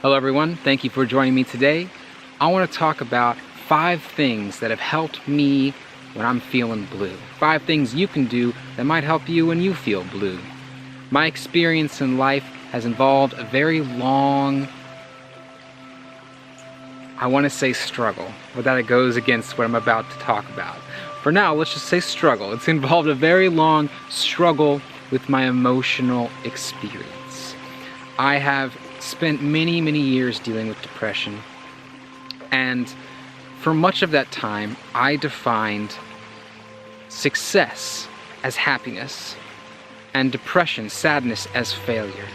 Hello everyone, thank you for joining me today. I want to talk about 5 things that have helped me when I'm feeling blue. 5 things you can do that might help you when you feel blue. My experience in life has involved a very long, I want to say struggle, but that it goes against what I'm about to talk about. For now, let's just say struggle. It's involved a very long struggle with my emotional experience. I have spent many years dealing with depression, and for much of that time I defined success as happiness and depression, sadness, as failure,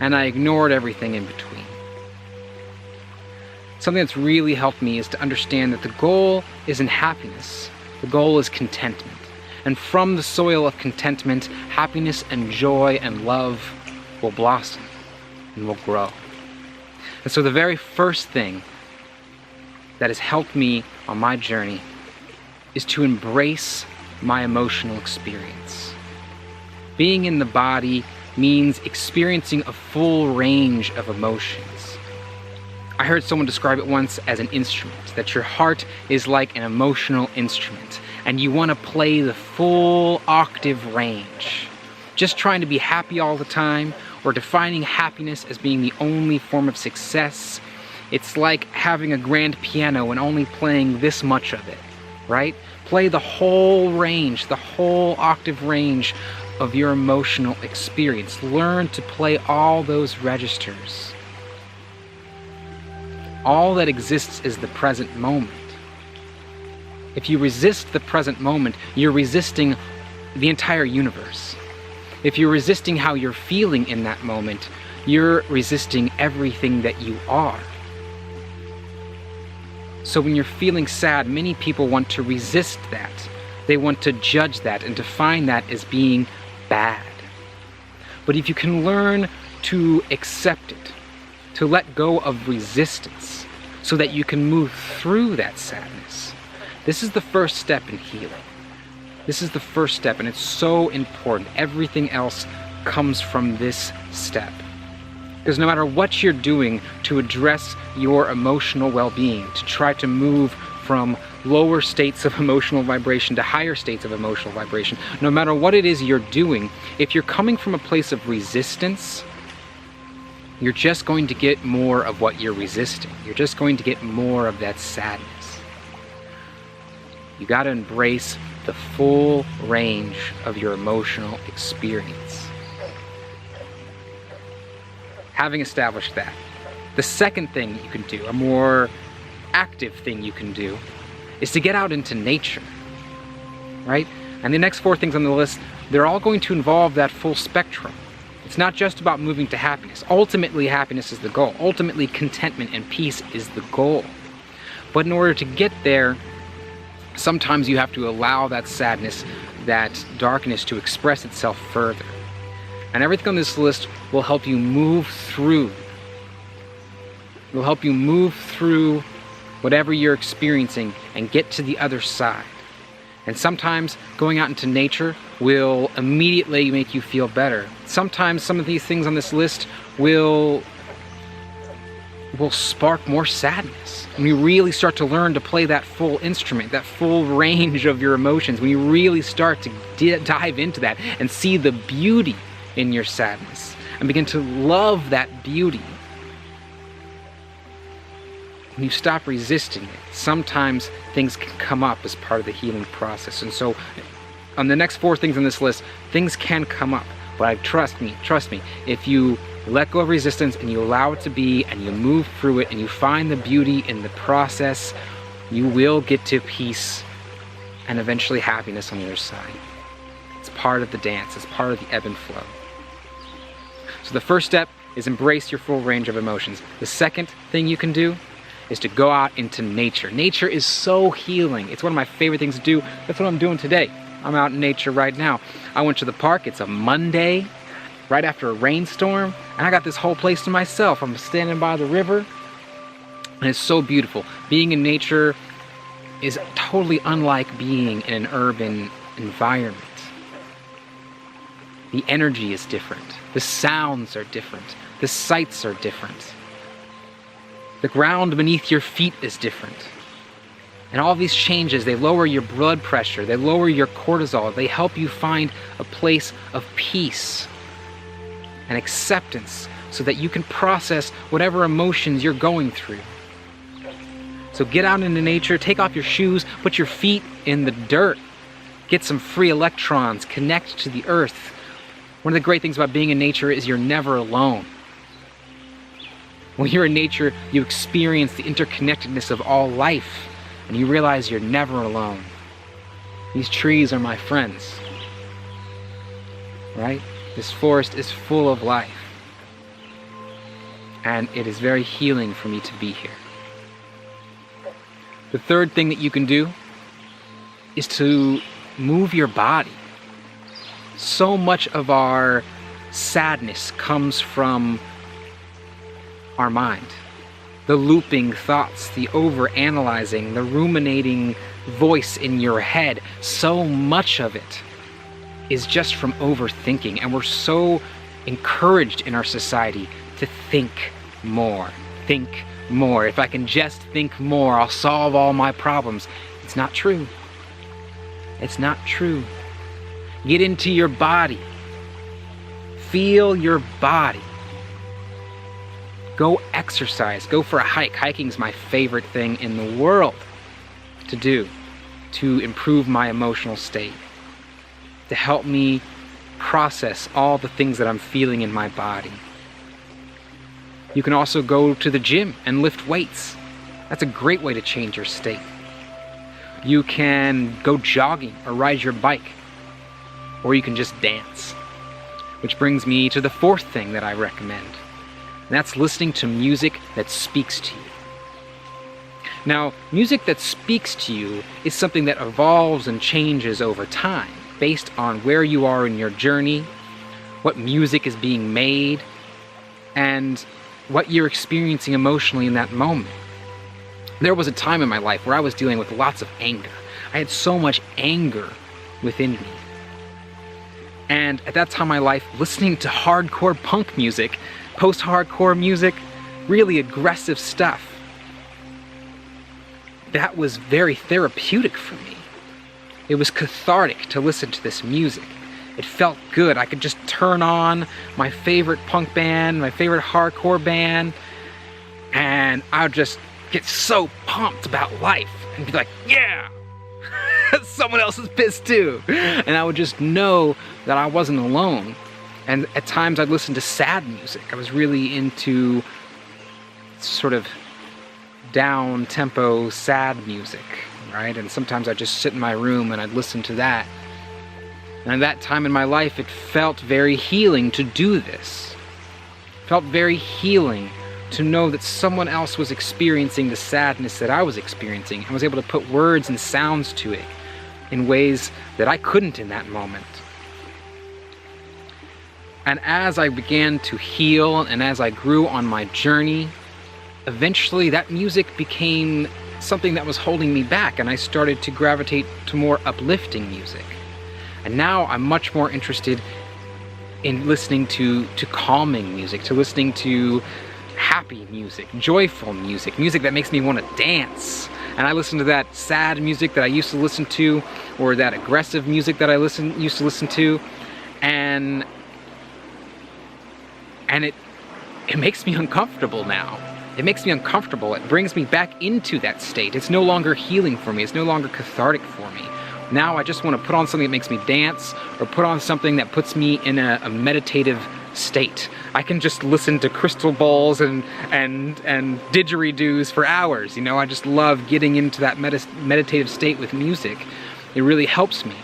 and I ignored everything in between. Something that's really helped me is to understand that the goal isn't happiness, the goal is contentment, and from the soil of contentment, happiness and joy and love will blossom and will grow. And so the very first thing that has helped me on my journey is to embrace my emotional experience. Being in the body means experiencing a full range of emotions. I heard someone describe it once as an instrument, that your heart is like an emotional instrument, and you want to play the full octave range. Just trying to be happy all the time, or defining happiness as being the only form of success, it's like having a grand piano and only playing this much of it, right? Play the whole range, the whole octave range of your emotional experience. Learn to play all those registers. All that exists is the present moment. If you resist the present moment, you're resisting the entire universe. If you're resisting how you're feeling in that moment, you're resisting everything that you are. So when you're feeling sad, many people want to resist that. They want to judge that and define that as being bad. But if you can learn to accept it, to let go of resistance, so that you can move through that sadness, this is the first step in healing. This is the first step, and it's so important. Everything else comes from this step. Because no matter what you're doing to address your emotional well-being, to try to move from lower states of emotional vibration to higher states of emotional vibration, no matter what it is you're doing, if you're coming from a place of resistance, you're just going to get more of what you're resisting. You're just going to get more of that sadness. You got to embrace the full range of your emotional experience. Having established that, the second thing you can do, a more active thing you can do, is to get out into nature, right? And the next 4 things on the list, they're all going to involve that full spectrum. It's not just about moving to happiness. Ultimately, happiness is the goal. Ultimately, contentment and peace is the goal. But in order to get there, sometimes you have to allow that sadness, that darkness, to express itself further. And everything on this list will help you move through. It will help you move through whatever you're experiencing and get to the other side. And sometimes going out into nature will immediately make you feel better. Sometimes some of these things on this list will spark more sadness. When you really start to learn to play that full instrument, that full range of your emotions, when you really start to dive into that and see the beauty in your sadness and begin to love that beauty, when you stop resisting it, sometimes things can come up as part of the healing process. And so on the next 4 things on this list, things can come up. But trust me, if you let go of resistance and you allow it to be and you move through it and you find the beauty in the process, you will get to peace and eventually happiness on the other side. It's part of the dance, it's part of the ebb and flow. So the first step is embrace your full range of emotions. The second thing you can do is to go out into nature. Nature is so healing. It's one of my favorite things to do. That's what I'm doing today. I'm out in nature right now. I went to the park. It's a Monday, right after a rainstorm, and I got this whole place to myself. I'm standing by the river, and it's so beautiful. Being in nature is totally unlike being in an urban environment. The energy is different. The sounds are different. The sights are different. The ground beneath your feet is different. And all these changes, they lower your blood pressure, they lower your cortisol, they help you find a place of peace and acceptance so that you can process whatever emotions you're going through. So get out into nature, take off your shoes, put your feet in the dirt, get some free electrons, connect to the earth. One of the great things about being in nature is you're never alone. When you're in nature, you experience the interconnectedness of all life, and you realize you're never alone. These trees are my friends, right? This forest is full of life, and it is very healing for me to be here. The third thing that you can do is to move your body. So much of our sadness comes from our mind. The looping thoughts, the over-analyzing, the ruminating voice in your head, so much of it is just from overthinking. And we're so encouraged in our society to think more. Think more. If I can just think more, I'll solve all my problems. It's not true. It's not true. Get into your body. Feel your body. Go exercise. Go for a hike. Hiking is my favorite thing in the world to do, to improve my emotional state, to help me process all the things that I'm feeling in my body. You can also go to the gym and lift weights. That's a great way to change your state. You can go jogging or ride your bike, or you can just dance. Which brings me to the fourth thing that I recommend. And that's listening to music that speaks to you. Now, music that speaks to you is something that evolves and changes over time based on where you are in your journey, what music is being made, and what you're experiencing emotionally in that moment. There was a time in my life where I was dealing with lots of anger. I had so much anger within me. And at that time in my life, listening to hardcore punk music, post-hardcore music, really aggressive stuff, that was very therapeutic for me. It was cathartic to listen to this music. It felt good. I could just turn on my favorite punk band, my favorite hardcore band, and I would just get so pumped about life and be like, yeah! Someone else is pissed too. And I would just know that I wasn't alone. And at times I'd listen to sad music. I was really into sort of down-tempo, sad music, right? And sometimes I'd just sit in my room and I'd listen to that. And at that time in my life, it felt very healing to do this. It felt very healing to know that someone else was experiencing the sadness that I was experiencing and was able to put words and sounds to it in ways that I couldn't in that moment. And as I began to heal and as I grew on my journey, eventually that music became something that was holding me back, and I started to gravitate to more uplifting music. And now I'm much more interested in listening to calming music, to listening to happy music, joyful music, music that makes me want to dance. And I listen to that sad music that I used to listen to, or that aggressive music that I used to listen to, and it makes me uncomfortable now. It makes me uncomfortable. It brings me back into that state. It's no longer healing for me. It's no longer cathartic for me. Now I just want to put on something that makes me dance, or put on something that puts me in a meditative state. I can just listen to crystal balls and didgeridoos for hours. You know, I just love getting into that meditative state with music. It really helps me.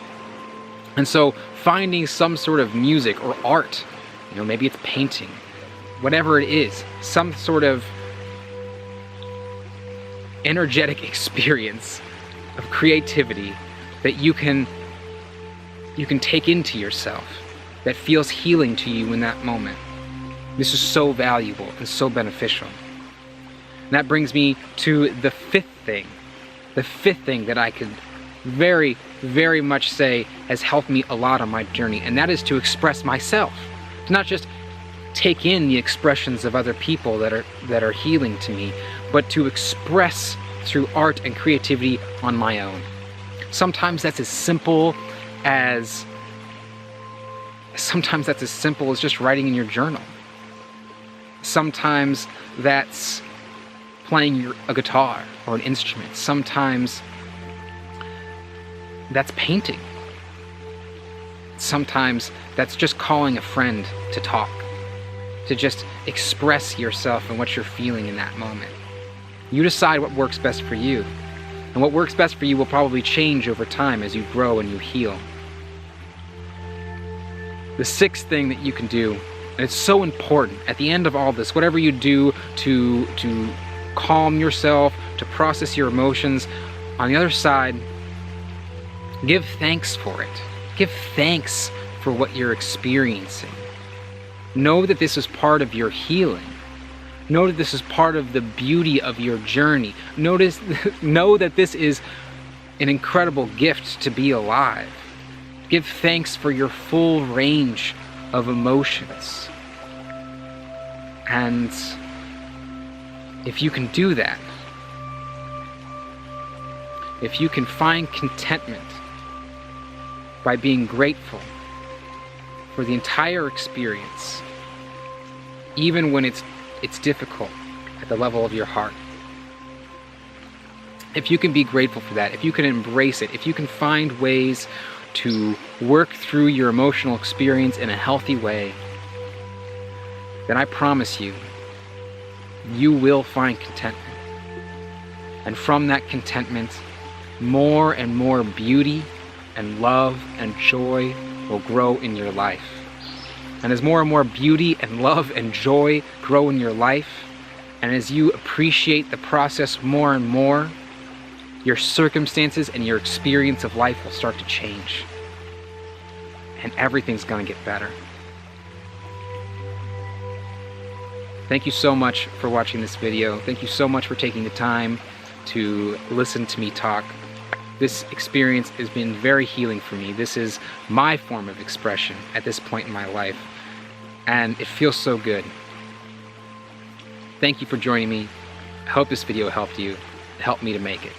And so finding some sort of music or art, you know, maybe it's painting, whatever it is, some sort of energetic experience of creativity that you can take into yourself, that feels healing to you in that moment. This is so valuable and so beneficial. And that brings me to the fifth thing that I could very, very much say has helped me a lot on my journey, and that is to express myself. To not just take in the expressions of other people that are healing to me, but to express through art and creativity on my own. Sometimes that's as simple as just writing in your journal. Sometimes that's playing a guitar or an instrument. Sometimes that's painting. Sometimes that's just calling a friend to talk, to just express yourself and what you're feeling in that moment. You decide what works best for you. And what works best for you will probably change over time as you grow and you heal. The sixth thing that you can do, and it's so important at the end of all this, whatever you do to calm yourself, to process your emotions, on the other side, give thanks for it. Give thanks for what you're experiencing. Know that this is part of your healing. Know that this is part of the beauty of your journey. Know that this is an incredible gift to be alive. Give thanks for your full range of emotions. And if you can do that, if you can find contentment by being grateful for the entire experience, even when it's difficult at the level of your heart, if you can be grateful for that, if you can embrace it, if you can find ways to work through your emotional experience in a healthy way, then I promise you, you will find contentment. And from that contentment, more and more beauty and love and joy will grow in your life. And as more and more beauty and love and joy grow in your life, and as you appreciate the process more and more, your circumstances and your experience of life will start to change. And everything's going to get better. Thank you so much for watching this video. Thank you so much for taking the time to listen to me talk. This experience has been very healing for me. This is my form of expression at this point in my life, and it feels so good. Thank you for joining me. I hope this video helped you, helped me to make it.